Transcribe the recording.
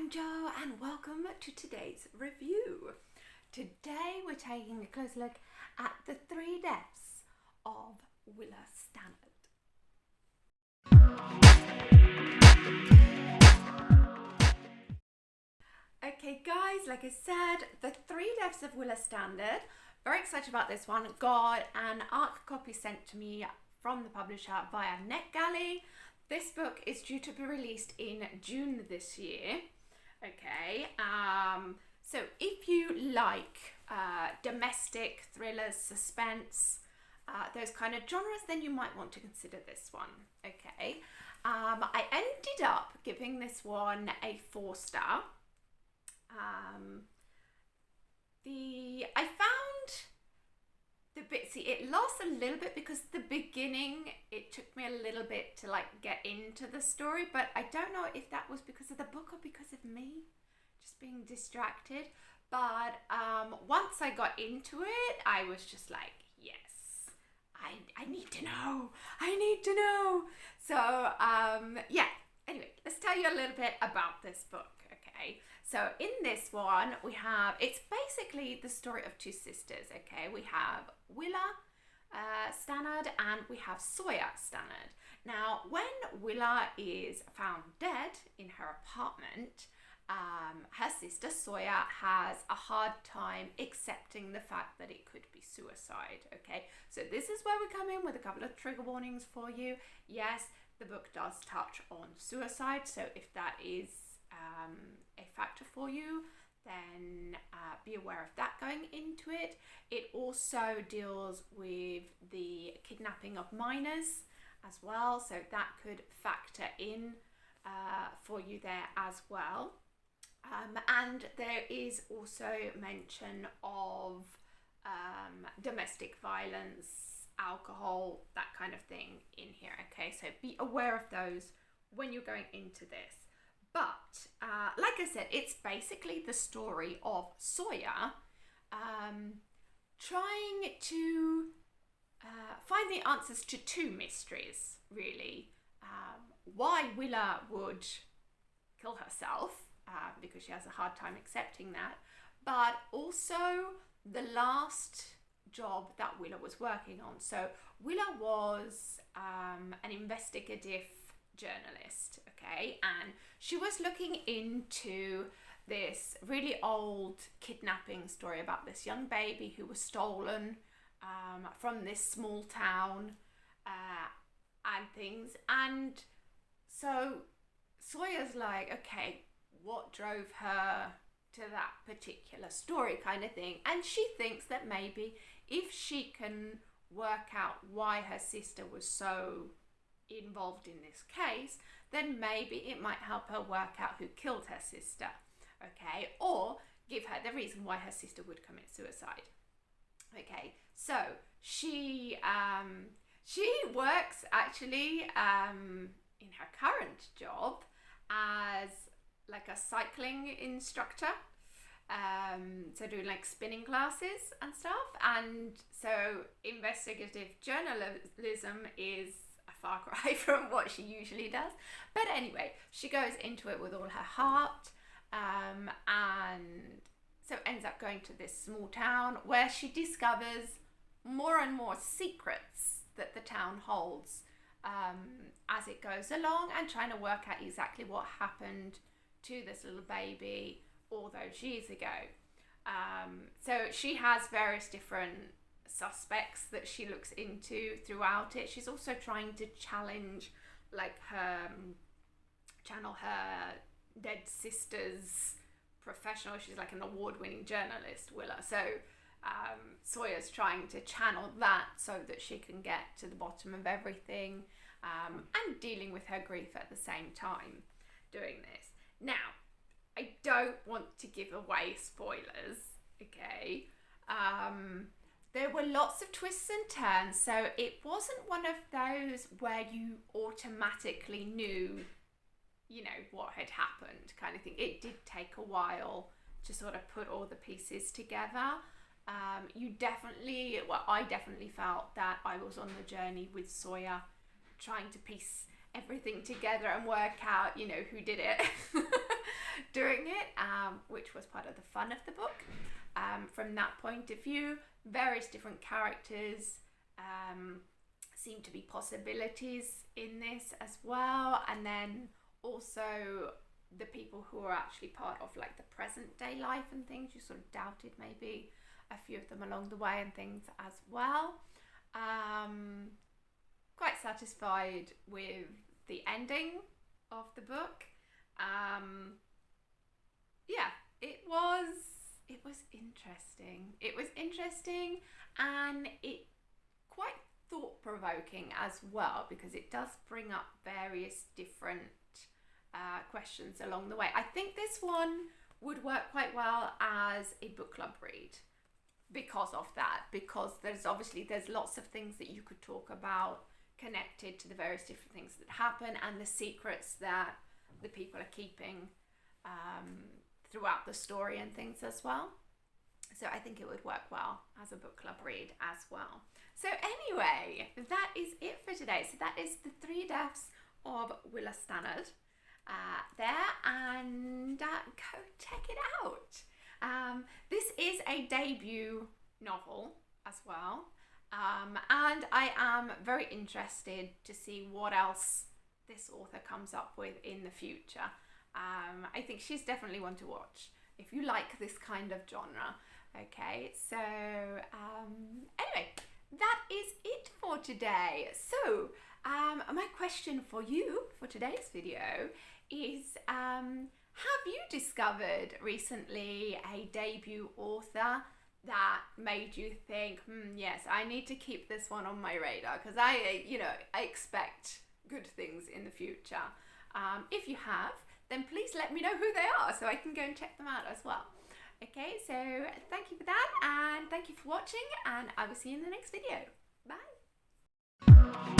I'm Jo and welcome to today's review. Today we're taking a close look at the 3 deaths of Willa Stannard. Okay guys, like I said, the 3 deaths of Willa Stannard. Very excited about this one. Got an ARC copy sent to me from the publisher via Net Galley. This book is due to be released in June this year. Okay, so if you like domestic thrillers, suspense, those kind of genres, then you might want to consider this one. Okay, I ended up giving this one a 4-star. I found the bit, see, it lost a little bit because the beginning, it took me a little bit to like get into the story, but I don't know if that was because of the book or because of me just being distracted. But once I got into it, I was just like, yes, I need to know. I need to know. So yeah, anyway, let's tell you a little bit about this book. Okay, so in this one we have, it's basically the story of 2 sisters. Okay, we have Willa Stannard and we have Sawyer Stannard. Now when Willa is found dead in her apartment, her sister Sawyer has a hard time accepting the fact that it could be suicide. Okay, so this is where we come in with a couple of trigger warnings for you. Yes, the book does touch on suicide, so if that is a factor for you, then be aware of that going into it. It also deals with the kidnapping of minors as well, so that could factor in for you there as well. And there is also mention of domestic violence, alcohol, that kind of thing in here. Okay, so be aware of those when you're going into this. But like I said, it's basically the story of Sawyer trying to find the answers to 2 mysteries, really. Why Willa would kill herself, because she has a hard time accepting that, but also the last job that Willa was working on. So Willa was an investigative journalist, okay, and she was looking into this really old kidnapping story about this young baby who was stolen from this small town and things. And so Sawyer's like, okay, what drove her to that particular story kind of thing, and she thinks that maybe if she can work out why her sister was so involved in this case, then maybe it might help her work out who killed her sister, okay, or give her the reason why her sister would commit suicide. Okay, so she works actually in her current job as like a cycling instructor, so doing like spinning classes and stuff. And so investigative journalism is far cry from what she usually does, but anyway, she goes into it with all her heart, and so ends up going to this small town where she discovers more and more secrets that the town holds as it goes along, and trying to work out exactly what happened to this little baby all those years ago. So she has various different suspects that she looks into throughout it. She's also trying to channel her dead sister's professional. She's like an award-winning journalist, Willa. So Sawyer's trying to channel that so that she can get to the bottom of everything, and dealing with her grief at the same time doing this. Now, I don't want to give away spoilers, okay? There were lots of twists and turns, so it wasn't one of those where you automatically knew, you know, what had happened kind of thing. It did take a while to sort of put all the pieces together. I definitely felt that I was on the journey with Sawyer, trying to piece everything together and work out, you know, who did it. doing it, which was part of the fun of the book. From that point of view, various different characters seem to be possibilities in this as well, and then also the people who are actually part of like the present day life and things. You sort of doubted maybe a few of them along the way and things as well. Quite satisfied with the ending of the book. Yeah, it was interesting. It was interesting, and it quite thought-provoking as well, because it does bring up various different questions along the way. I think this one would work quite well as a book club read because of that, because there's lots of things that you could talk about connected to the various different things that happen and the secrets that the people are keeping throughout the story and things as well. So I think it would work well as a book club read as well. So anyway, that is it for today. So that is the 3 Deaths of Willa Stannard there, and go check it out. This is a debut novel as well, and I am very interested to see what else this author comes up with in the future. I think she's definitely one to watch if you like this kind of genre. Okay, so anyway, that is it for today. So my question for you for today's video is, have you discovered recently a debut author that made you think, yes, I need to keep this one on my radar, because I expect good things in the future. If you have, then please let me know who they are so I can go and check them out as well. Okay, so thank you for that, and thank you for watching, and I will see you in the next video. Bye.